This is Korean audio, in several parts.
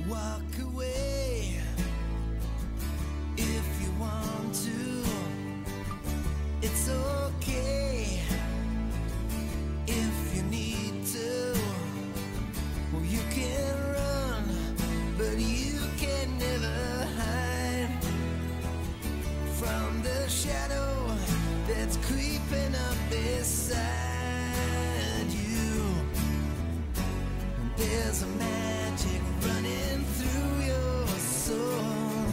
walk away if you want to. It's okay if you need to. Well, you can run, but you can never hide from the shadow that's creeping up beside you. There's a magic running through your soul,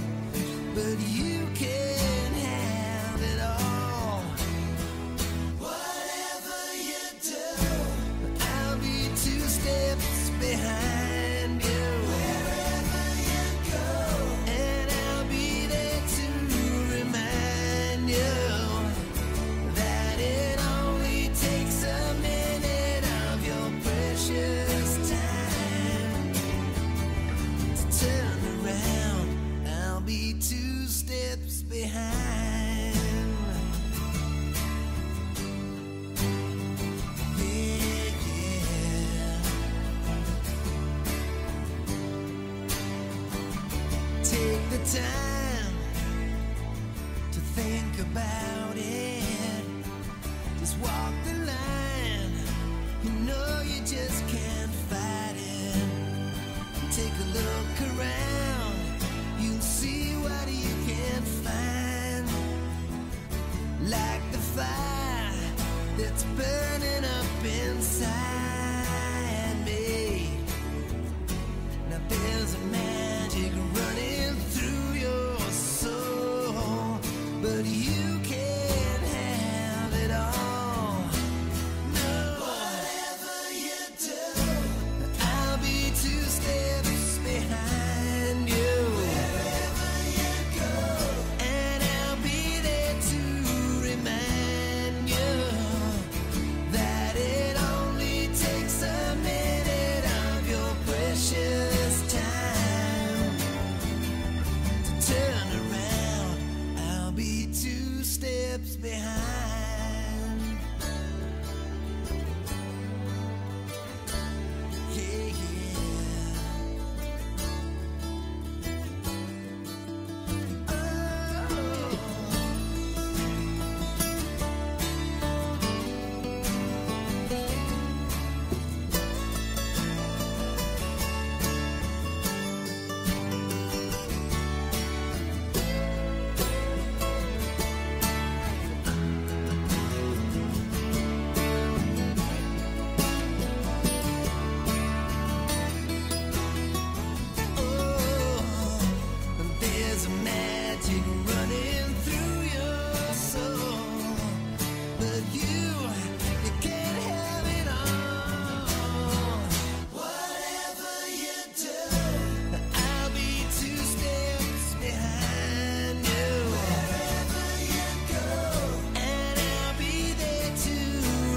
but you can't have it all. Whatever you do, I'll be 2 steps behind you. Wherever you go, and I'll be there to remind you that it only takes a minute of your precious time to turn around. I'll be 2 steps behind. Yeah, yeah. Take the time to think about it. Just walk the line. You know you just can't fight it. Take a look around. You'll see what you can find. Like the fire that's burning up inside me. Now there's a magic running through your soul, but you can't have it all. No. Whatever you do, I'll be 2 steps behind you. Wherever you go, and I'll be there to remind you that it only takes a minute of your precious time to turn around. I'll be 2 steps behind. Yeah, yeah. There's a magic running through your soul, but you can't have it all. Whatever you do, I'll be 2 steps behind you. Wherever you go, and I'll be there to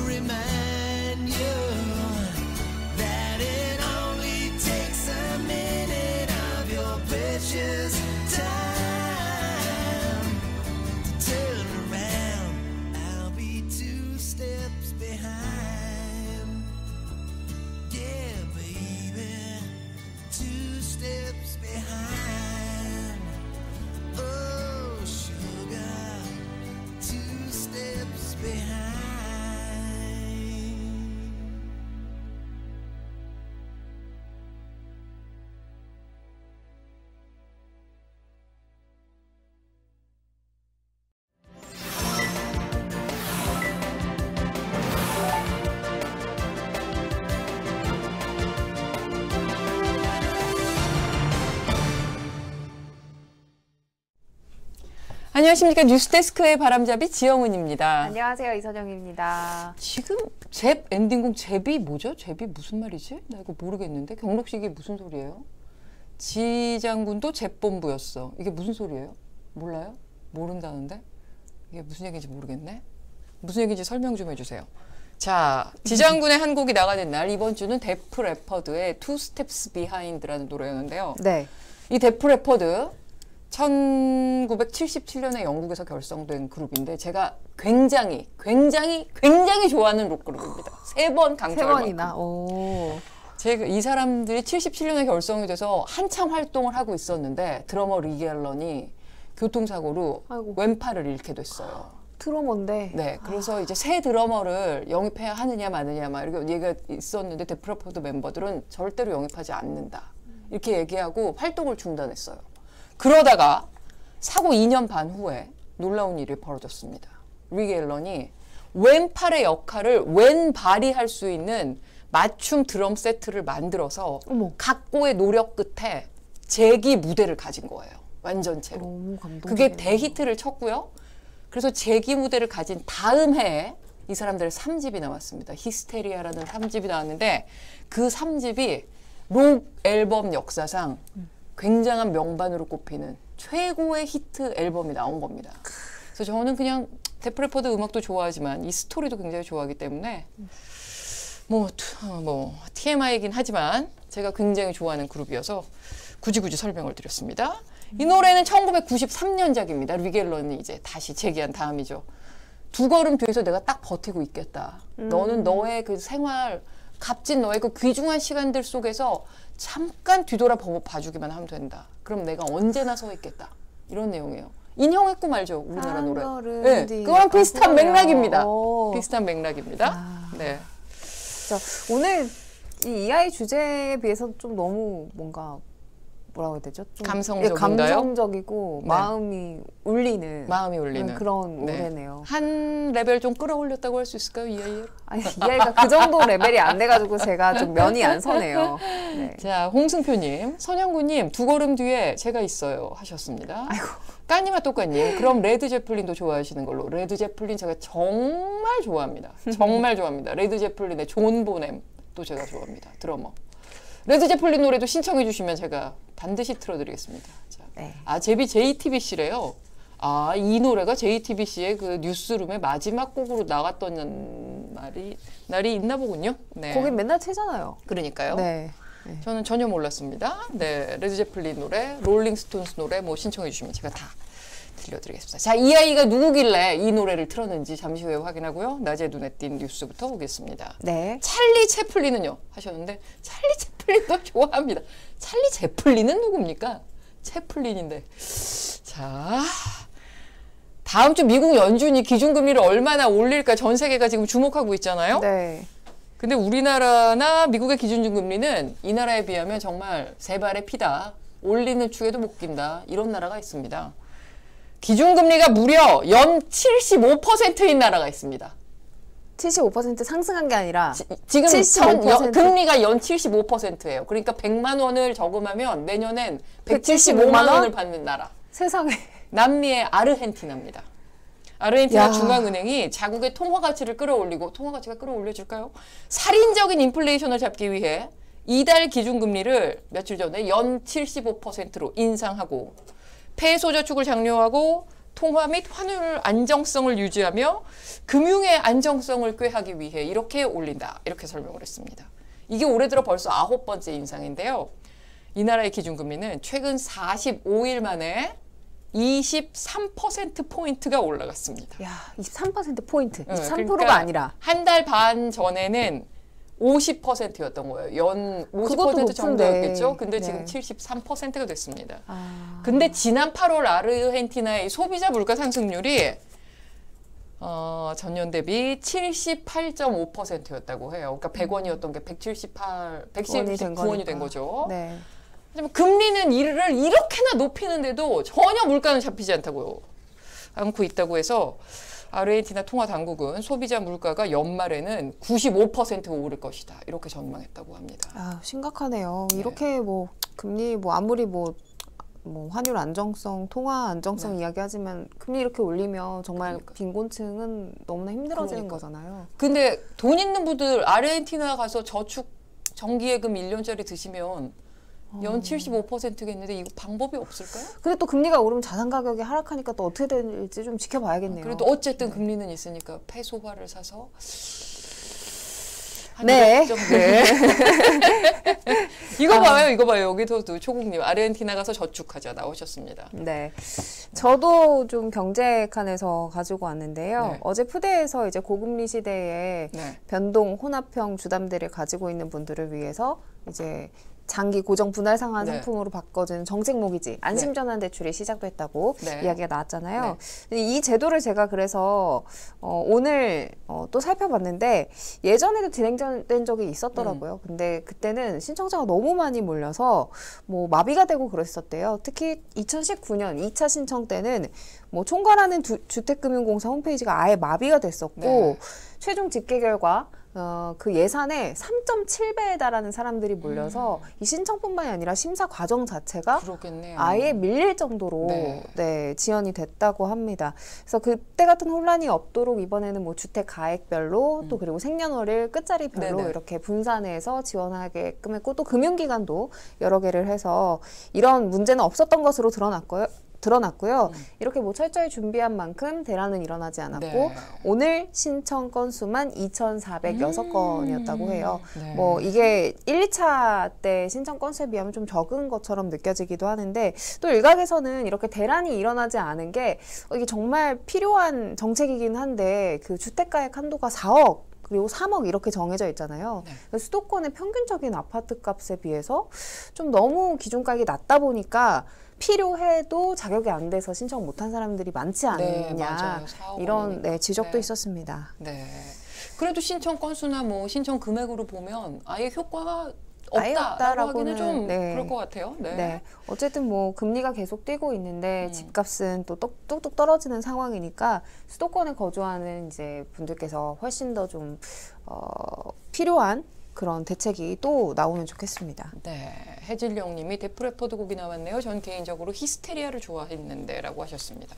remind you that it only takes a minute of your precious time to turn around. I'll be 2 steps behind. Yeah, baby, 2 steps behind. Oh, sugar, 2 steps behind. 안녕하십니까. 뉴스데스크의 바람잡이 지영은입니다. 안녕하세요. 이선영입니다. 지금 잽 엔딩곡 잽이 뭐죠? 잽이 무슨 말이지? 나 이거 모르겠는데. 경록식이 무슨 소리예요? 지 장군도 잽본부였어. 이게 무슨 소리예요? 몰라요? 모른다는데? 이게 무슨 얘기인지 모르겠네. 무슨 얘기인지 설명 좀 해주세요. 자, 지 장군의 한 곡이 나가는 날 이번 주는 데프 레퍼드의 Two Steps Behind라는 노래였는데요. 네. 이 데프 레퍼드 1977년에 영국에서 결성된 그룹인데 제가 굉장히 좋아하는 록그룹입니다. 3번 강조할 3번이나. 오. 제가 이 사람들이 77년에 결성이 돼서 한참 활동을 하고 있었는데 드러머 리기 앨런이 교통사고로 아이고. 왼팔을 잃게 됐어요. 드러머인데. 네, 그래서 이제 새 드러머를 영입해야 하느냐 마느냐 막 이렇게 얘기가 있었는데 데프레포드 멤버들은 절대로 영입하지 않는다. 이렇게 얘기하고 활동을 중단했어요. 그러다가 사고 2년 반 후에 놀라운 일이 벌어졌습니다. 리기 앨런이 왼팔의 역할을 왼발이 할 수 있는 맞춤 드럼 세트를 만들어서 어머. 각고의 노력 끝에 재기 무대를 가진 거예요. 완전체로. 너무 감동. 그게 대히트를 쳤고요. 그래서 재기 무대를 가진 다음 해에 이 사람들의 3집이 나왔습니다. 히스테리아라는 3집이 나왔는데 그 3집이 록 앨범 역사상 굉장한 명반으로 꼽히는 최고의 히트 앨범이 나온 겁니다. 그래서 저는 그냥 데프레포드 음악도 좋아하지만 이 스토리도 굉장히 좋아하기 때문에 뭐 TMI이긴 하지만 제가 굉장히 좋아하는 그룹이어서 굳이 설명을 드렸습니다. 이 노래는 1993년작입니다. 리기 앨런이 이제 다시 재기한 다음이죠. 두 걸음 뒤에서 내가 딱 버티고 있겠다. 너는 너의 그 생활, 값진 너의 그 귀중한 시간들 속에서 잠깐 뒤돌아 봐주기만 하면 된다. 그럼 내가 언제나 서 있겠다. 이런 내용이에요. 인형의 꿈 알죠? 우리나라 노래. 네, 그거랑 비슷한 맥락입니다. 비슷한 맥락입니다. 네. 자, 오늘 이 아이 주제에 비해서 좀 너무 뭔가 뭐라고 해야 되죠? 좀 감성적인가요? 감성적이고 네. 마음이 울리는 네. 그런 노래네요. 한 레벨 좀 끌어올렸다고 할 수 있을까요? 이 아이를? 아니, 이 아이가 그 정도 레벨이 안 돼가지고 제가 좀 면이 안 서네요. 네. 자, 홍승표님, 선영구님, 두 걸음 뒤에 제가 있어요 하셨습니다. 아이고. 까니마 똑까님, 그럼 레드 제플린도 좋아하시는 걸로. 레드 제플린 제가 정말 좋아합니다. 정말 좋아합니다. 레드 제플린의 존 보넴도 제가 좋아합니다. 드러머. 레드 제플린 노래도 신청해 주시면 제가 반드시 틀어드리겠습니다. 자, 네. 아, 제비 JTBC래요. 아, 이 노래가 JTBC의 그 뉴스룸의 마지막 곡으로 나갔던 날이 있나 보군요. 네. 거긴 맨날 트잖아요. 그러니까요. 네. 네. 저는 전혀 몰랐습니다. 네, 레드 제플린 노래, 롤링스톤스 노래 뭐 신청해 주시면 제가 다 들려드리겠습니다. 자, 이 아이가 누구길래 이 노래를 틀었는지 잠시 후에 확인하고요. 낮에 눈에 띈 뉴스부터 보겠습니다. 네. 찰리 채플린은요? 하셨는데 찰리 채플린도 좋아합니다. 찰리 채플린은 누굽니까? 채플린인데. 자, 다음 주 미국 연준이 기준금리를 얼마나 올릴까 전 세계가 지금 주목하고 있잖아요. 네. 근데 우리나라나 미국의 기준금리는 이 나라에 비하면 정말 세 발의 피다. 올리는 축에도 못 낀다. 이런 나라가 있습니다. 기준금리가 무려 연 75%인 나라가 있습니다. 75% 상승한 게 아니라 지금 75%. 금리가 연 75%예요. 그러니까 100만 원을 저금하면 내년엔 175만 175만 원을 받는 나라. 세상에. 남미의 아르헨티나입니다. 아르헨티나 야. 중앙은행이 자국의 통화 가치를 끌어올리고, 통화 가치가 끌어올려질까요? 살인적인 인플레이션을 잡기 위해 이달 기준금리를 며칠 전에 연 75%로 인상하고 폐소 저축을 장려하고 통화 및 환율 안정성을 유지하며 금융의 안정성을 꾀하기 위해 이렇게 올린다. 이렇게 설명을 했습니다. 이게 올해 들어 벌써 9번째 인상인데요. 이 나라의 기준금리는 최근 45일 만에 23%포인트가 올라갔습니다. 야, 23%포인트. 23%가 그러니까 아니라. 한 달 반 전에는 50%였던 거예요. 연 50% 정도였겠죠. 근데 지금 73%가 됐습니다. 아. 근데 지난 8월 아르헨티나의 소비자 물가 상승률이 전년 대비 78.5%였다고 해요. 그러니까 100원이었던 게 179원이 된 거죠. 네. 하지만 금리는 이를 이렇게나 높이는데도 전혀 물가는 잡히지 않고 있다고 해서 아르헨티나 통화 당국은 소비자 물가가 연말에는 95%가 오를 것이다. 이렇게 전망했다고 합니다. 아, 심각하네요. 네. 이렇게 뭐 금리 뭐 아무리 뭐 환율 안정성, 통화 안정성 네. 이야기하지만 금리 이렇게 올리면 정말 그러니까. 빈곤층은 너무나 힘들어지는 그러니까. 거잖아요. 근데 돈 있는 분들 아르헨티나 가서 저축 정기예금 1년짜리 드시면 연 75%겠는데 이거 방법이 없을까요? 근데 또 금리가 오르면 자산 가격이 하락하니까 또 어떻게 될지 좀 지켜봐야겠네요. 그래도 어쨌든 금리는 있으니까 페소화를 사서 네. 네. 이거 봐요, 이거 봐요. 여기서도 초국님 아르헨티나 가서 저축하자 나오셨습니다. 네. 저도 좀 경제 칸에서 가지고 왔는데요. 네. 어제 푸대에서 이제 고금리 시대에 네. 변동 혼합형 주담대를 가지고 있는 분들을 위해서 이제 장기 고정 분할 상환 네. 상품으로 바꿔준 정책 모기지 안심전환 대출이 시작도 했다고 네. 이야기가 나왔잖아요. 이 제도를 제가 그래서 오늘 또 살펴봤는데 예전에도 진행된 적이 있었더라고요. 근데 그때는 신청자가 너무 많이 몰려서 뭐 마비가 되고 그랬었대요. 특히 2019년 2차 신청 때는 뭐 총괄하는 주택금융공사 홈페이지가 아예 마비가 됐었고 네. 최종 집계 결과 그 예산의 3.7배에 달하는 사람들이 몰려서 이 신청뿐만이 아니라 심사 과정 자체가 그러겠네요. 아예 밀릴 정도로 네. 네, 지연이 됐다고 합니다. 그래서 그때 같은 혼란이 없도록 이번에는 뭐 주택 가액별로 또 그리고 생년월일 끝자리별로 네네. 이렇게 분산해서 지원하게끔 했고 또 금융기관도 여러 개를 해서 이런 문제는 없었던 것으로 드러났고요. 이렇게 뭐 철저히 준비한 만큼 대란은 일어나지 않았고 네. 오늘 신청 건수만 2,406건이었다고 해요. 네. 뭐 이게 1, 2차 때 신청 건수에 비하면 좀 적은 것처럼 느껴지기도 하는데 또 일각에서는 이렇게 대란이 일어나지 않은 게 이게 정말 필요한 정책이긴 한데 그 주택가액 한도가 4억 그리고 3억 이렇게 정해져 있잖아요. 네. 수도권의 평균적인 아파트 값에 비해서 좀 너무 기준가격이 낮다 보니까 필요해도 자격이 안 돼서 신청 못한 사람들이 많지 네, 않느냐 맞아요. 4억 이런 원이니까. 네, 지적도 네. 있었습니다. 네. 그래도 신청 건수나 뭐 신청 금액으로 보면 아예 효과가 아예 없다라고 하기는 없다라고는, 좀 네. 그럴 것 같아요. 네. 네. 어쨌든 뭐 금리가 계속 뛰고 있는데 집값은 또 뚝뚝 떨어지는 상황이니까 수도권에 거주하는 이제 분들께서 훨씬 더 좀 필요한 그런 대책이 또 나오면 좋겠습니다. 네, 해질령님이 데프레퍼드 곡이 나왔네요. 전 개인적으로 히스테리아를 좋아했는데라고 하셨습니다.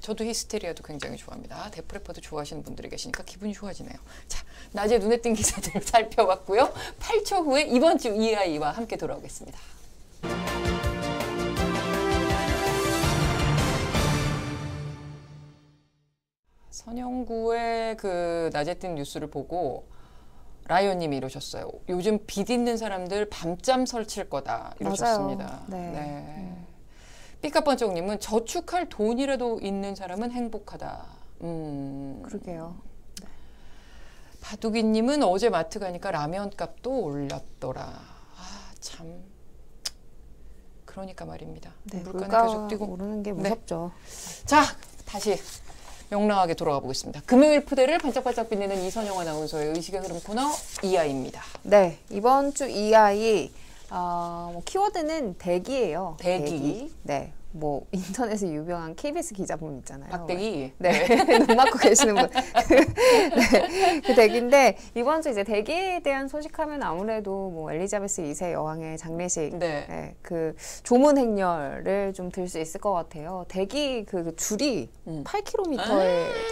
저도 히스테리아도 굉장히 좋아합니다. 데프레퍼드 좋아하시는 분들이 계시니까 기분이 좋아지네요. 자, 낮에 눈에 띈 기사들 살펴봤고요. 8초 후에 이번 주 EI와 함께 돌아오겠습니다. 선영구의 그 낮에 뜬 뉴스를 보고 라이언님이 이러셨어요. 요즘 빚 있는 사람들 밤잠 설칠 거다 이러셨습니다. 맞아요. 네. 삐까번쩍님은 저축할 돈이라도 있는 사람은 행복하다. 그러게요. 바둑이님은 어제 마트 가니까 라면 값도 올랐더라. 아, 참. 그러니까 말입니다. 네, 물가는 물가 계속 뛰고. 오르는 게 무섭죠. 자, 다시 명랑하게 돌아가 보겠습니다. 금요일 푸대를 반짝반짝 빛내는 이선영 아나운서의 의식의 흐름 코너 이하입니다. 네, 이번 주 EI 뭐 키워드는 대기예요. 대기. 네, 뭐 인터넷에 유명한 KBS 기자분 있잖아요. 박대기. 네, 눈 막고 계시는 분. 네, 그 대기인데 이번 주 이제 대기에 대한 소식하면 아무래도 뭐 엘리자베스 2세 여왕의 장례식, 네. 네, 그 조문 행렬을 좀 들 수 있을 것 같아요. 대기 그 줄이 8km에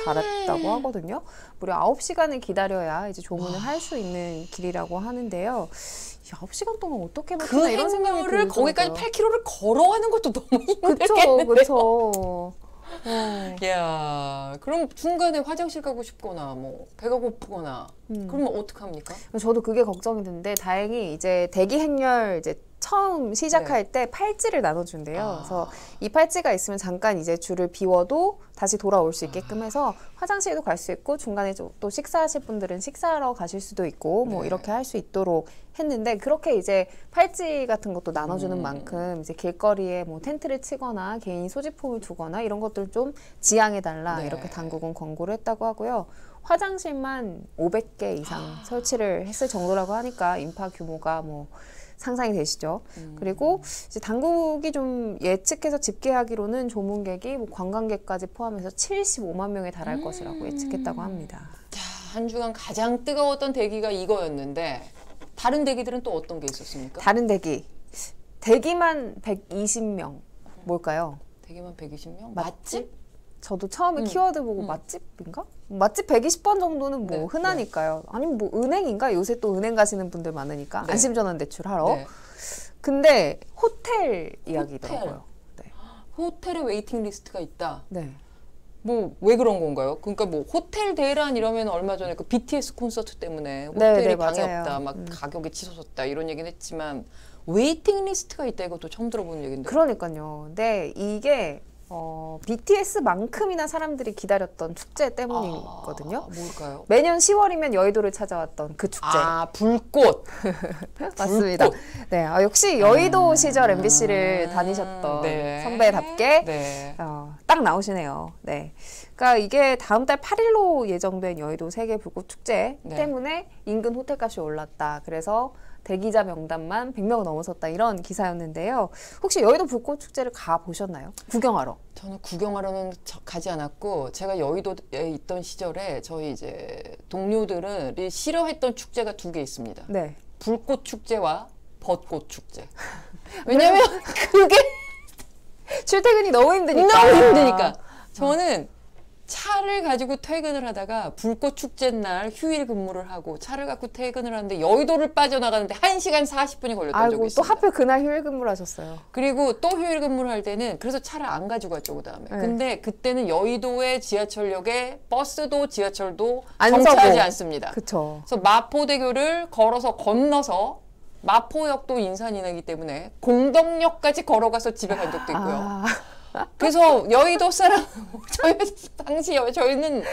달했다고 하거든요. 무려 9시간을 기다려야 이제 조문을 할 수 있는 길이라고 하는데요. 9시간 동안 어떻게 그 버티나 이런 생각이 행렬을 들더라고요. 거기까지 8km를 걸어가는 것도 너무 그쵸, 힘들겠는데요. 그쵸. 야, 그럼 중간에 화장실 가고 싶거나 뭐 배가 고프거나 그러면 어떡합니까? 저도 그게 걱정이 되는데 다행히 이제 대기 행렬 이제 처음 시작할 때 팔찌를 나눠준대요. 그래서 이 팔찌가 있으면 잠깐 이제 줄을 비워도 다시 돌아올 수 있게끔 해서 화장실도 갈 수 있고 중간에 또 식사하실 분들은 식사하러 가실 수도 있고 뭐 이렇게 할 수 있도록 했는데 그렇게 이제 팔찌 같은 것도 나눠주는 만큼 이제 길거리에 뭐 텐트를 치거나 개인 소지품을 두거나 이런 것들 좀 지양해달라 네. 이렇게 당국은 권고를 했다고 하고요. 화장실만 500개 이상 설치를 했을 정도라고 하니까 인파 규모가 뭐 상상이 되시죠. 그리고 이제 당국이 좀 예측해서 집계하기로는 조문객이 뭐 관광객까지 포함해서 75만 명에 달할 것이라고 예측했다고 합니다. 자, 한 주간 가장 뜨거웠던 대기가 이거였는데 다른 대기들은 또 어떤 게 있었습니까? 다른 대기만 120명. 뭘까요? 대기만 120명? 맛집? 저도 처음에 키워드 보고 맛집인가? 맛집 120번 정도는 뭐 네, 흔하니까요. 아니면 뭐 은행인가? 요새 또 은행 가시는 분들 많으니까 네. 안심전환 대출하러. 네. 근데 호텔 이야기더라고요. 네. 호텔에 웨이팅 리스트가 있다. 네. 뭐 왜 그런 건가요? 그러니까 뭐 호텔 대란 이러면 얼마 전에 그 BTS 콘서트 때문에 네, 호텔이 네, 방이 맞아요. 없다, 막 가격이 치솟았다 이런 얘기는 했지만 웨이팅 리스트가 있다 이것도 처음 들어보는 얘기인데. 그러니까요. 근데 이게 BTS만큼이나 사람들이 기다렸던 축제 때문이거든요. 뭘까요? 매년 10월이면 여의도를 찾아왔던 그 축제. 불꽃. 맞습니다. 네, 역시 여의도 시절 MBC를 다니셨던 네. 선배답게 네. 딱 나오시네요. 네, 그러니까 이게 다음 달 8일로 예정된 여의도 세계 불꽃 축제 네. 때문에 인근 호텔값이 올랐다. 그래서 대기자 명단만 100명을 넘어섰다 이런 기사였는데요. 혹시 여의도 불꽃 축제를 가 보셨나요? 구경하러? 저는 구경하러는 가지 않았고 제가 여의도에 있던 시절에 저희 이제 동료들이 싫어했던 축제가 2개 있습니다. 네. 불꽃 축제와 벚꽃 축제. 왜냐면 그게 출퇴근이 너무 힘드니까. 너무 힘드니까. 저는 차를 가지고 퇴근을 하다가 불꽃 축제 날 휴일 근무를 하고 차를 갖고 퇴근을 하는데 여의도를 빠져나가는데 1시간 40분이 걸렸던 적이 아이고, 또 있습니다. 하필 그날 휴일 근무를 하셨어요. 그리고 또 휴일 근무를 할 때는 그래서 차를 안 가지고 갔죠, 그다음에. 네. 근데 그때는 여의도의 지하철역에 버스도 지하철도 안 정차하지 서고. 않습니다. 그쵸. 그래서 마포대교를 걸어서 건너서 마포역도 인산이나기 때문에 공덕역까지 걸어가서 집에 간 적도 있고요. 그래서 여의도 사람 저희 당시 저희는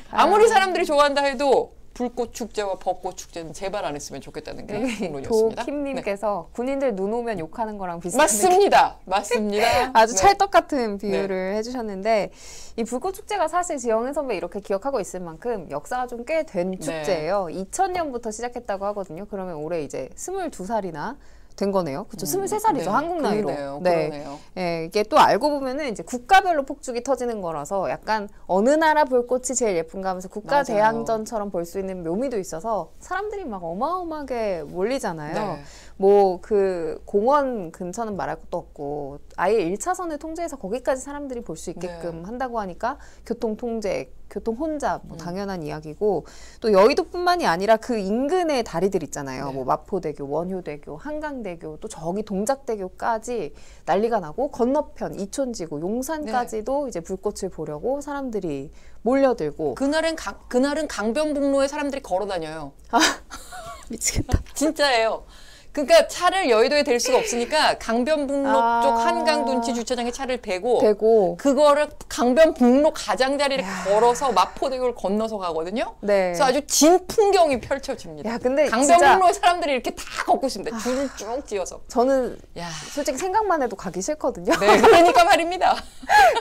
아무리 사람들이 좋아한다 해도 불꽃 축제와 벚꽃 축제는 제발 안 했으면 좋겠다는 게 풍론이었습니다. 도킴님께서 군인들 눈 오면 욕하는 거랑 비슷한 맞습니다. 맞습니다. 아주 네. 찰떡 같은 비유를 해주셨는데 이 불꽃 축제가 사실 지영은 선배 이렇게 기억하고 있을 만큼 역사가 좀 꽤 된 축제예요. 2000년부터 시작했다고 하거든요. 그러면 올해 이제 22살이나 된 거네요. 그렇죠. 23살이죠. 네, 한국 나이로. 그러네요. 네. 그러네요. 예, 이게 또 알고 보면은 이제 국가별로 폭죽이 터지는 거라서 약간 어느 나라 불꽃이 제일 예쁜가 하면서 국가 맞아요. 대항전처럼 볼 수 있는 묘미도 있어서 사람들이 막 어마어마하게 몰리잖아요. 네. 뭐 그 공원 근처는 말할 것도 없고 아예 1차선을 통제해서 거기까지 사람들이 볼 수 있게끔 네. 한다고 하니까 교통 통제, 교통 혼잡 뭐 당연한 이야기고 또 여의도뿐만이 아니라 그 인근의 다리들 있잖아요. 네. 뭐 마포대교, 원효대교, 한강대교 또 저기 동작대교까지 난리가 나고 건너편 이촌지구, 용산까지도 이제 불꽃을 보려고 사람들이 몰려들고 그날은 강변북로에 사람들이 걸어 다녀요. 미치겠다. 진짜예요. 그러니까 차를 여의도에 댈 수가 없으니까 강변북로 아. 쪽 한강둔치 주차장에 차를 대고 되고 그거를 강변북로 가장자리를 걸어서 마포대교를 건너서 가거든요. 네. 그래서 아주 진 풍경이 펼쳐집니다. 야, 근데 강변북로에 사람들이 이렇게 다 걷고 있습니다. 줄을 쭉 지어서. 저는 야, 솔직히 생각만 해도 가기 싫거든요. 네, 그러니까 말입니다.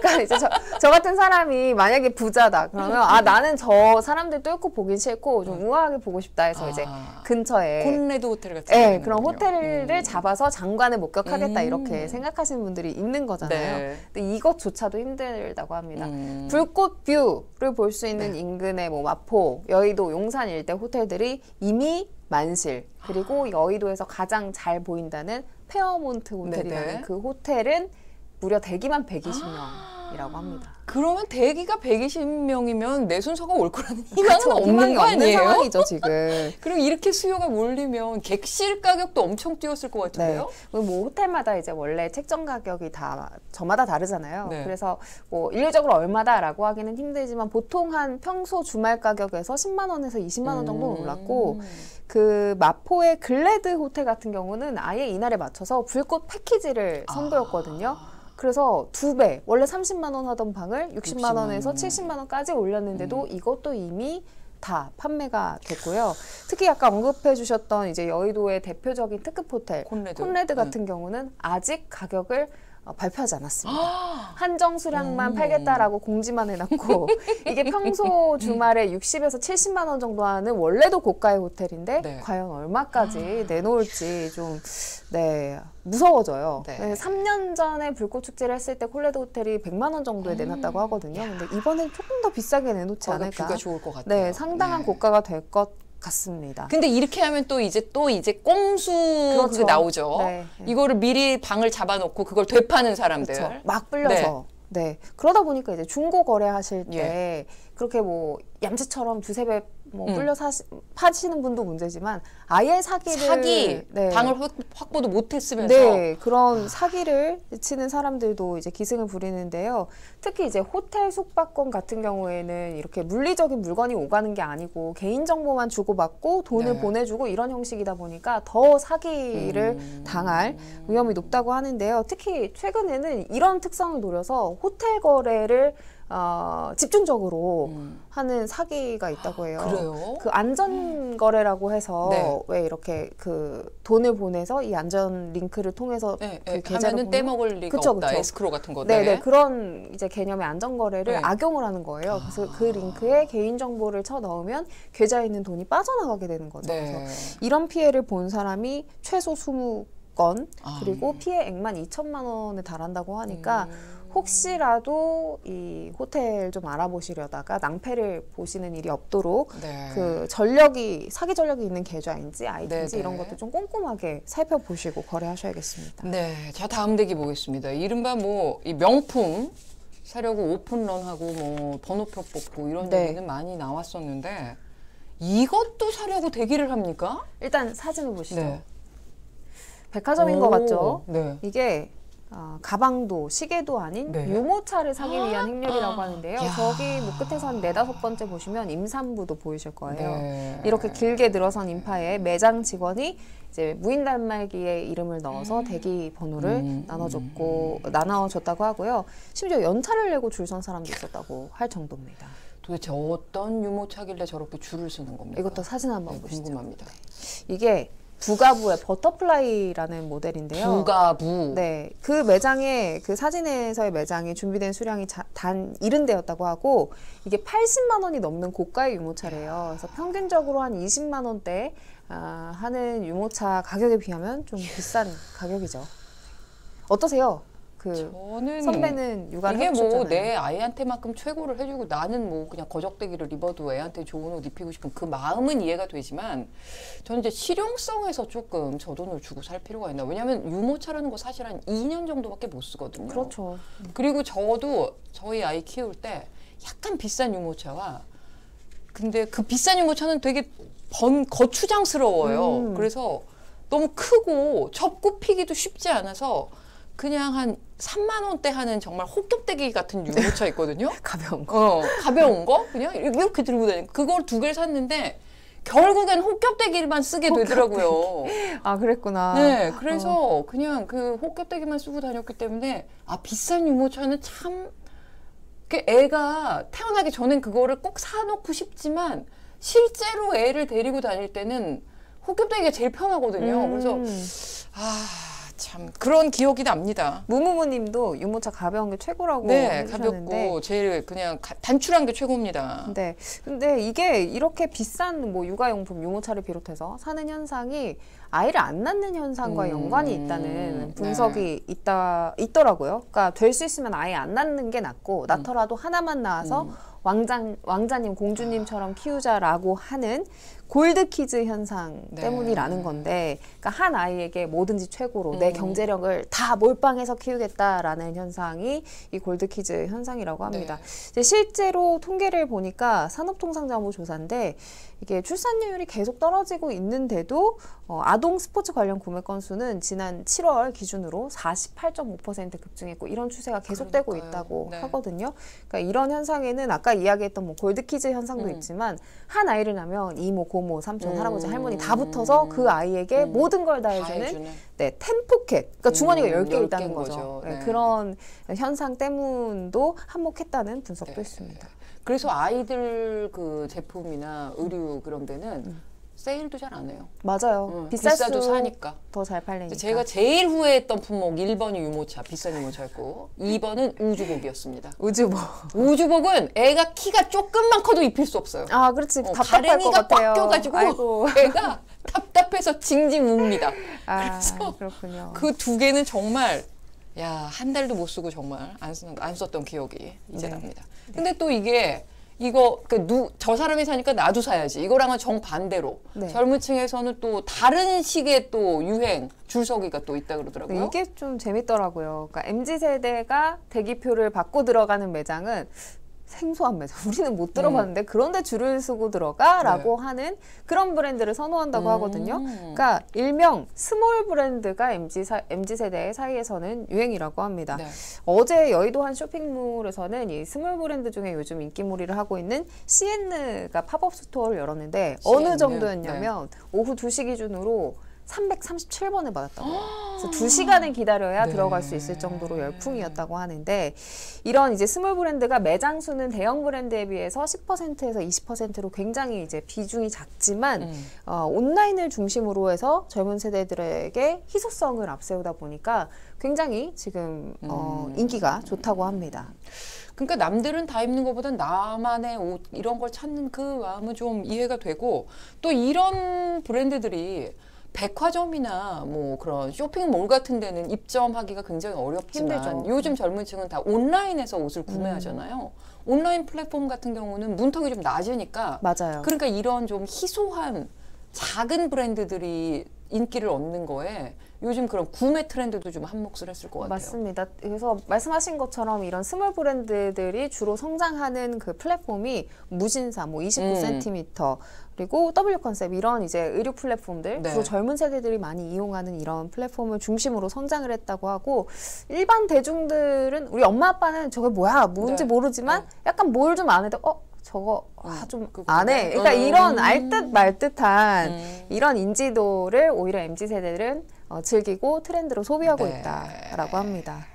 그러니까 이제 저 같은 사람이 만약에 부자다 그러면 아 나는 저 사람들 뚫고 보긴 싫고 좀 우아하게 보고 싶다 해서 이제 근처에 콘레드 호텔 같은 네, 데는 그런 거군요. 호텔을 잡아서 장관을 목격하겠다 이렇게 생각하시는 분들이 있는 거잖아요. 네. 근데 이것조차도 힘들다고 합니다. 음. 불꽃 뷰를 볼 수 있는 인근의 뭐 마포, 여의도, 용산 일대 호텔들이 이미 만실. 그리고 여의도에서 가장 잘 보인다는 페어몬트 호텔이라는 네네. 그 호텔은 무려 대기만 120명이라고 합니다. 그러면 대기가 120명이면 내 순서가 올 거라는 희망은 그쵸, 없는 희망이 거 없는 아니에요? 상황이죠 지금. 그리고 이렇게 수요가 몰리면 객실 가격도 엄청 뛰었을 것 네. 같은데요? 뭐 호텔마다 이제 원래 책정 가격이 다 저마다 다르잖아요. 네. 그래서 뭐 일률적으로 얼마다라고 하기는 힘들지만 보통 한 평소 주말 가격에서 10만 원에서 20만 원 정도 올랐고 그 마포의 글래드 호텔 같은 경우는 아예 이날에 맞춰서 불꽃 패키지를 선보였거든요. 그래서 2배, 원래 30만 원 하던 방을 60만 원에서 70만 원까지 올렸는데도 이것도 이미 다 판매가 됐고요. 특히 아까 언급해 주셨던 이제 여의도의 대표적인 특급 호텔 콘레드 같은 경우는 아직 가격을 발표하지 않았습니다. 한정 수량만 팔겠다라고 공지만 해놨고 이게 평소 주말에 60에서 70만 원 정도 하는 원래도 고가의 호텔인데 네. 과연 얼마까지 내놓을지 좀 무서워져요. 네. 3년 전에 불꽃 축제를 했을 때 콜레드 호텔이 100만 원 정도에 내놨다고 하거든요. 근데 이번엔 조금 더 비싸게 내놓지 않을까. 뷰가 좋을 것 같아요. 네, 상당한 네. 고가가 될 것 같습니다. 근데 이렇게 하면 또 이제 꽁수 그렇죠. 그게 나오죠. 네. 이거를 미리 방을 잡아놓고 그걸 되파는 사람들. 그렇죠. 막 불려서. 네. 그러다 보니까 이제 중고 거래하실 때 예. 그렇게 뭐 얌체처럼 두세 배 뭐 물려 파시는 분도 문제지만 아예 사기 네. 방을 확보도 못했으면서 네, 그런 사기를 치는 사람들도 이제 기승을 부리는데요. 특히 이제 호텔 숙박권 같은 경우에는 이렇게 물리적인 물건이 오가는 게 아니고 개인 정보만 주고받고 돈을 네. 보내주고 이런 형식이다 보니까 더 사기를 당할 위험이 높다고 하는데요. 특히 최근에는 이런 특성을 노려서 호텔 거래를 집중적으로 하는 사기가 있다고 해요. 그래요? 그 안전거래라고 해서 네. 왜 이렇게 그 돈을 보내서 이 안전 링크를 통해서 네, 그 네. 계좌를 하면은 떼먹을 리가 그쵸, 없다. 그쵸. 에스크로 같은 거. 네네 그런 이제 개념의 안전거래를 네. 악용을 하는 거예요. 그래서 그 링크에 개인 정보를 쳐 넣으면 계좌에 있는 돈이 빠져나가게 되는 거죠. 네. 그래서 이런 피해를 본 사람이 최소 20건 그리고 피해액만 2천만 원에 달한다고 하니까 혹시라도 이 호텔 좀 알아보시려다가 낭패를 보시는 일이 없도록 네. 그 사기 전력이 있는 계좌인지 아이디인지 네, 이런 네. 것도 좀 꼼꼼하게 살펴보시고 거래하셔야겠습니다. 네, 자 다음 대기 보겠습니다. 이른바 뭐 이 명품 사려고 오픈런하고 뭐 번호표 뽑고 이런 네. 얘기는 많이 나왔었는데 이것도 사려고 대기를 합니까? 일단 사진을 보시죠. 네. 백화점인 것 같죠? 네. 이게 가방도 시계도 아닌 네. 유모차를 사기 위한 행렬이라고 하는데요. 야. 저기 뭐 끝에서 한 4-5번째 보시면 임산부도 보이실 거예요. 네. 이렇게 길게 늘어선 인파에 매장 직원이 이제 무인 단말기에 이름을 넣어서 대기 번호를 나눠줬다고 하고요. 심지어 연차를 내고 줄 선 사람도 있었다고 할 정도입니다. 도대체 어떤 유모차길래 저렇게 줄을 서는 겁니까? 이것도 사진 한번 네, 보시죠. 궁금합니다. 이게 부가부의 버터플라이라는 모델인데요. 부가부. 네, 그 매장에 그 사진에서의 매장에 준비된 수량이 단 70대였다고 하고 이게 80만 원이 넘는 고가의 유모차래요. 그래서 평균적으로 한 20만 원대 하는 유모차 가격에 비하면 좀 비싼 가격이죠. 어떠세요? 그 저는 선배는 육아를 이게 해보셨잖아요. 뭐 내 아이한테만큼 최고를 해주고 나는 뭐 그냥 거적대기를 입어도 애한테 좋은 옷 입히고 싶은 그 마음은 이해가 되지만 저는 이제 실용성에서 조금 저 돈을 주고 살 필요가 있나. 왜냐하면 유모차라는 거 사실 한 2년 정도밖에 못 쓰거든요. 그렇죠. 그리고 저도 저희 아이 키울 때 약간 비싼 유모차와 근데 그 비싼 유모차는 되게 거추장스러워요. 그래서 너무 크고 접고 피기도 쉽지 않아서 그냥 한 3만 원대 하는 정말 호겹대기 같은 유모차 있거든요. 가벼운 거. 가벼운 거 그냥 이렇게 들고 다니는 그걸 2개를 샀는데 결국엔 호겹대기만 쓰게 되더라고요. 아, 그랬구나. 네, 그래서 그냥 그 호겹대기만 쓰고 다녔기 때문에 비싼 유모차는 참 애가 태어나기 전엔 그거를 꼭 사놓고 싶지만 실제로 애를 데리고 다닐 때는 호겹대기가 제일 편하거든요. 그래서 참 그런 기억이 납니다. 무무무님도 유모차 가벼운 게 최고라고 네, 해주셨는데 가볍고 제일 그냥 단출한 게 최고입니다. 네, 근데 이게 이렇게 비싼 뭐 육아용품 유모차를 비롯해서 사는 현상이 아이를 안 낳는 현상과 연관이 있다는 분석이 있더라고요. 그러니까 될 수 있으면 아예 안 낳는 게 낫고 낳더라도 하나만 낳아서 왕자님, 공주님처럼 키우자라고 하는 골드키즈 현상 때문이라는 건데, 그러니까 한 아이에게 뭐든지 최고로 내 경제력을 다 몰빵해서 키우겠다라는 현상이 이 골드키즈 현상이라고 합니다. 이제 실제로 통계를 보니까 산업통상자원부 조사인데 이게 출산율이 계속 떨어지고 있는데도 아동 스포츠 관련 구매 건수는 지난 7월 기준으로 48.5% 급증했고 이런 추세가 계속되고 있다고 하거든요. 그러니까 이런 현상에는 아까 이야기했던 뭐 골드키즈 현상도 있지만 한 아이를 낳으면 이모, 고모, 삼촌, 할아버지, 할머니 다 붙어서 그 아이에게 모든 걸 다 해주는 텐포켓, 그러니까 주머니가 10개 있다는 거죠. 네. 그런 현상 때문도 한몫했다는 분석도 있습니다. 그래서 아이들 그 제품이나 의류 그런 데는 세일도 잘 안 해요. 맞아요. 비싸도 사니까. 더 잘 팔리니까. 제가 제일 후회했던 품목 1번이 유모차, 비싼 유모차였고 2번은 우주복이었습니다. 우주복. 우주복은 애가 키가 조금만 커도 입힐 수 없어요. 아, 그렇지. 답답할 것 가랭이가 같아요. 꽉 껴가지고 아이고. 애가 답답해서 징징 웁니다. 그래서 그렇군요. 그 2개는 정말 한 달도 못 쓰고 정말 안 썼던 기억이 이제 납니다. 근데 또 저 사람이 사니까 나도 사야지. 이거랑은 정반대로 젊은 층에서는 또 다른 식의 또 유행, 줄서기가 또 있다 그러더라고요. 이게 좀 재밌더라고요. 그러니까 MZ세대가 대기표를 받고 들어가는 매장은 생소한 매장. 우리는 못 들어봤는데 그런데 줄을 서고 들어가라고 하는 그런 브랜드를 선호한다고 하거든요. 그러니까 일명 스몰 브랜드가 MZ세대 사이에서는 유행이라고 합니다. 네. 어제 여의도 한 쇼핑몰에서는 이 스몰 브랜드 중에 요즘 인기몰이를 하고 있는 CN가 팝업 스토어를 열었는데 CN, 어느 정도였냐면 오후 2시 기준으로 337번을 받았다고. 그래서 2시간을 기다려야 네. 들어갈 수 있을 정도로 열풍이었다고 하는데 이런 이제 스몰 브랜드가 매장 수는 대형 브랜드에 비해서 10%에서 20%로 굉장히 이제 비중이 작지만 온라인을 중심으로 해서 젊은 세대들에게 희소성을 앞세우다 보니까 굉장히 지금 인기가 좋다고 합니다. 그러니까 남들은 다 입는 것보다 나만의 옷 이런 걸 찾는 그 마음은 좀 이해가 되고 또 이런 브랜드들이 백화점이나 뭐 그런 쇼핑몰 같은 데는 입점하기가 굉장히 어렵지만 힘들죠. 요즘 젊은 층은 다 온라인에서 옷을 구매하잖아요. 온라인 플랫폼 같은 경우는 문턱이 좀 낮으니까 맞아요. 그러니까 이런 좀 희소한 작은 브랜드들이 인기를 얻는 거에 요즘 그런 구매 트렌드도 좀 한몫을 했을 것 같아요. 맞습니다. 그래서 말씀하신 것처럼 이런 스몰 브랜드들이 주로 성장하는 그 플랫폼이 무신사, 뭐 29cm, 그리고 W 컨셉 이런 이제 의류 플랫폼들, 네. 주로 젊은 세대들이 많이 이용하는 이런 플랫폼을 중심으로 성장을 했다고 하고 일반 대중들은 우리 엄마 아빠는 저게 뭐야 뭔지 네. 모르지만 약간 뭘 좀 아는데 저거 좀 그거 안 해. 그러니까 이런 알 듯 말 듯한 이런 인지도를 오히려 MZ 세대들은 즐기고 트렌드로 소비하고 네. 있다라고 합니다.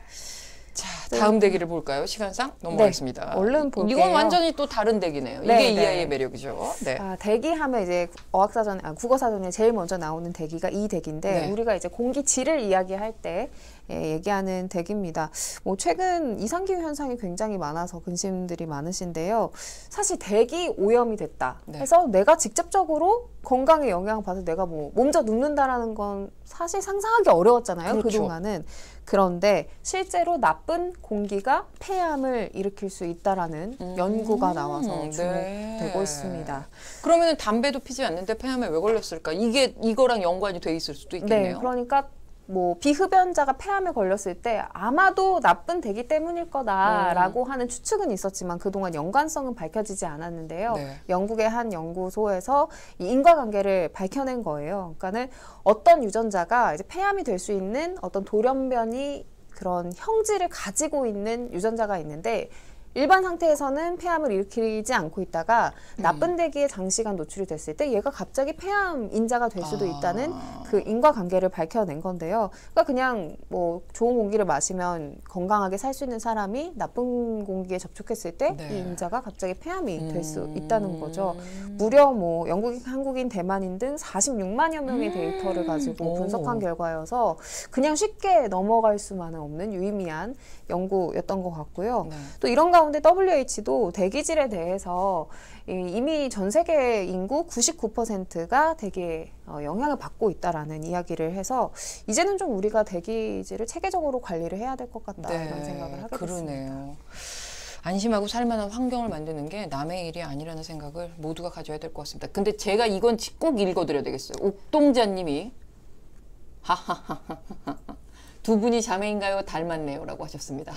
자, 다음 대기를 볼까요? 시간상 넘어가겠습니다. 얼른 볼게요. 이건 완전히 또 다른 대기네요. 네, 이게 이 네. 아이의 매력이죠. 네. 대기하면 이제 국어사전에 제일 먼저 나오는 대기가 이 대기인데 네. 우리가 이제 공기질을 이야기할 때 얘기하는 대기입니다. 뭐 최근 이상기후 현상이 굉장히 많아서 근심들이 많으신데요. 사실 대기 오염이 됐다 네. 해서 내가 직접적으로 건강에 영향을 받아서 내가 뭐 몸져 눕는다라는 건 사실 상상하기 어려웠잖아요. 그렇죠. 그동안은. 그런데 실제로 나쁜 공기가 폐암을 일으킬 수 있다라는 연구가 나와서 주목되고 있습니다. 그러면 담배도 피지 않는데 폐암에 왜 걸렸을까? 이거랑 연관이 돼 있을 수도 있겠네요. 네, 그러니까 뭐 비흡연자가 폐암에 걸렸을 때 아마도 나쁜 대기 때문일 거다라고 하는 추측은 있었지만 그동안 연관성은 밝혀지지 않았는데요. 네. 영국의 한 연구소에서 이 인과관계를 밝혀낸 거예요. 그러니까는 어떤 유전자가 이제 폐암이 될 수 있는 어떤 돌연변이 그런 형질을 가지고 있는 유전자가 있는데 일반 상태에서는 폐암을 일으키지 않고 있다가 나쁜 대기에 장시간 노출이 됐을 때 얘가 갑자기 폐암 인자가 될 수도 있다는 그 인과관계를 밝혀낸 건데요. 그러니까 그냥 뭐 좋은 공기를 마시면 건강하게 살 수 있는 사람이 나쁜 공기에 접촉했을 때 이 네. 인자가 갑자기 폐암이 될 수 있다는 거죠. 무려 뭐 영국인, 한국인, 대만인 등 46만여 명의 데이터를 가지고 분석한 결과여서 그냥 쉽게 넘어갈 수만은 없는 유의미한 연구였던 것 같고요. 네. 또 이런 가운데 WH도 대기질에 대해서 이미 전 세계 인구 99%가 대기에 영향을 받고 있다라는 이야기를 해서 이제는 좀 우리가 대기질을 체계적으로 관리를 해야 될 것 같다는 생각을 하게 됐습니다. 그러네요. 안심하고 살만한 환경을 만드는 게 남의 일이 아니라는 생각을 모두가 가져야 될 것 같습니다. 근데 제가 이건 꼭 읽어드려야 되겠어요. 옥동자님이 두 분이 자매인가요? 닮았네요. 라고 하셨습니다.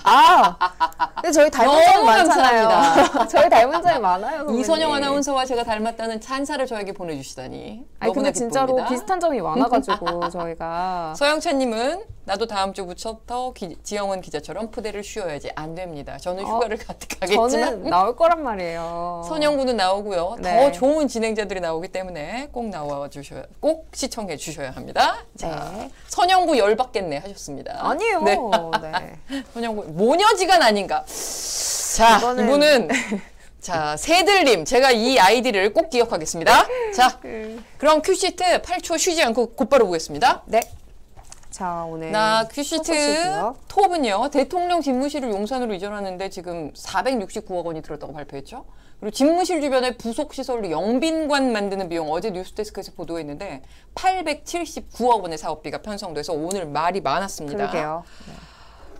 근데 저희 닮은 점이 너무 많잖아요. 감사합니다. 저희 닮은 점이 많아요. 선배님. 이선영 아나운서와 제가 닮았다는 찬사를 저에게 보내주시다니. 아니 너무나 근데 진짜로 기쁩니다. 비슷한 점이 많아가지고 저희가 서영찬님은 나도 다음 주부터 지영은 기자처럼 푸대를 쉬어야지. 안 됩니다. 저는 휴가를 가겠지만 저는 나올 거란 말이에요. 선영군은 나오고요. 네. 더 좋은 진행자들이 나오기 때문에 꼭 시청해 주셔야 합니다. 자, 네. 선영구 열받겠네 하셨습니다. 아니에요. 네. 네. 선영구 모녀지간 아닌가. 자, 이분은 자, 새들님, 제가 이 아이디를 꼭 기억하겠습니다. 자, 그럼 큐시트 8초 쉬지 않고 곧바로 보겠습니다. 네. 자, 오늘 나 큐시트 소식이요. 톱은요. 대통령 집무실을 용산으로 이전하는데 지금 469억 원이 들었다고 발표했죠. 그리고 집무실 주변에 부속시설로 영빈관 만드는 비용 어제 뉴스데스크에서 보도했는데 879억 원의 사업비가 편성돼서 오늘 말이 많았습니다. 그러게요. 네.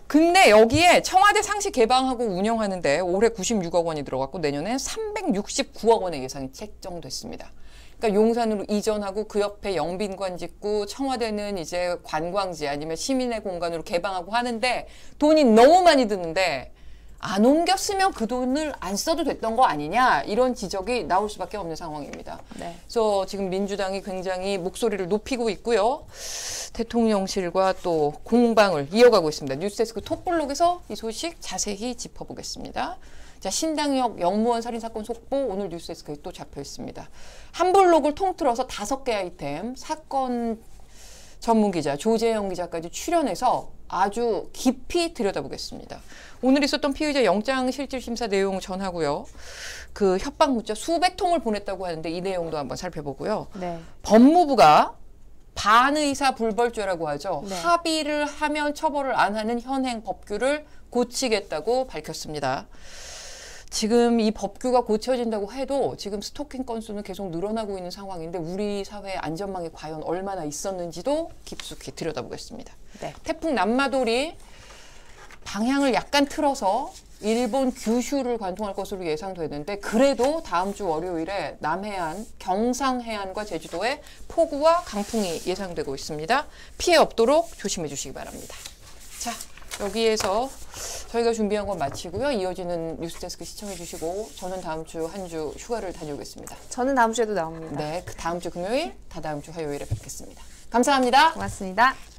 근데 여기에 청와대 상시 개방하고 운영하는데 올해 96억 원이 들어갔고 내년에 369억 원의 예산이 책정됐습니다. 그러니까 용산으로 이전하고 그 옆에 영빈관 짓고 청와대는 이제 관광지 아니면 시민의 공간으로 개방하고 하는데 돈이 너무 많이 드는데 안 옮겼으면 그 돈을 안 써도 됐던 거 아니냐 이런 지적이 나올 수밖에 없는 상황입니다. 네. 그래서 지금 민주당이 굉장히 목소리를 높이고 있고요. 대통령실과 또 공방을 이어가고 있습니다. 뉴스데스크 톱블록에서 이 소식 자세히 짚어보겠습니다. 자, 신당역 영무원 살인사건 속보 오늘 뉴스데스크에 또 잡혀 있습니다. 한 블록을 통틀어서 5개 아이템 사건 전문기자 조재영 기자까지 출연해서 아주 깊이 들여다보겠습니다. 오늘 있었던 피의자 영장실질심사 내용 전하고요. 그 협박 문자 수백 통을 보냈다고 하는데 이 내용도 한번 살펴보고요. 네. 법무부가 반의사 불벌죄라고 하죠. 네. 합의를 하면 처벌을 안 하는 현행 법규를 고치겠다고 밝혔습니다. 지금 이 법규가 고쳐진다고 해도 지금 스토킹 건수는 계속 늘어나고 있는 상황인데 우리 사회 안전망이 과연 얼마나 있었는지도 깊숙이 들여다보겠습니다. 네. 태풍 남마돌이 방향을 약간 틀어서 일본 규슈를 관통할 것으로 예상되는데 그래도 다음 주 월요일에 남해안, 경상해안과 제주도에 폭우와 강풍이 예상되고 있습니다. 피해 없도록 조심해 주시기 바랍니다. 자, 여기에서 저희가 준비한 건 마치고요. 이어지는 뉴스데스크 시청해 주시고 저는 다음 주 한 주 휴가를 다녀오겠습니다. 저는 다음 주에도 나옵니다. 네, 그 다음 주 금요일, 다다음 주 화요일에 뵙겠습니다. 감사합니다. 고맙습니다.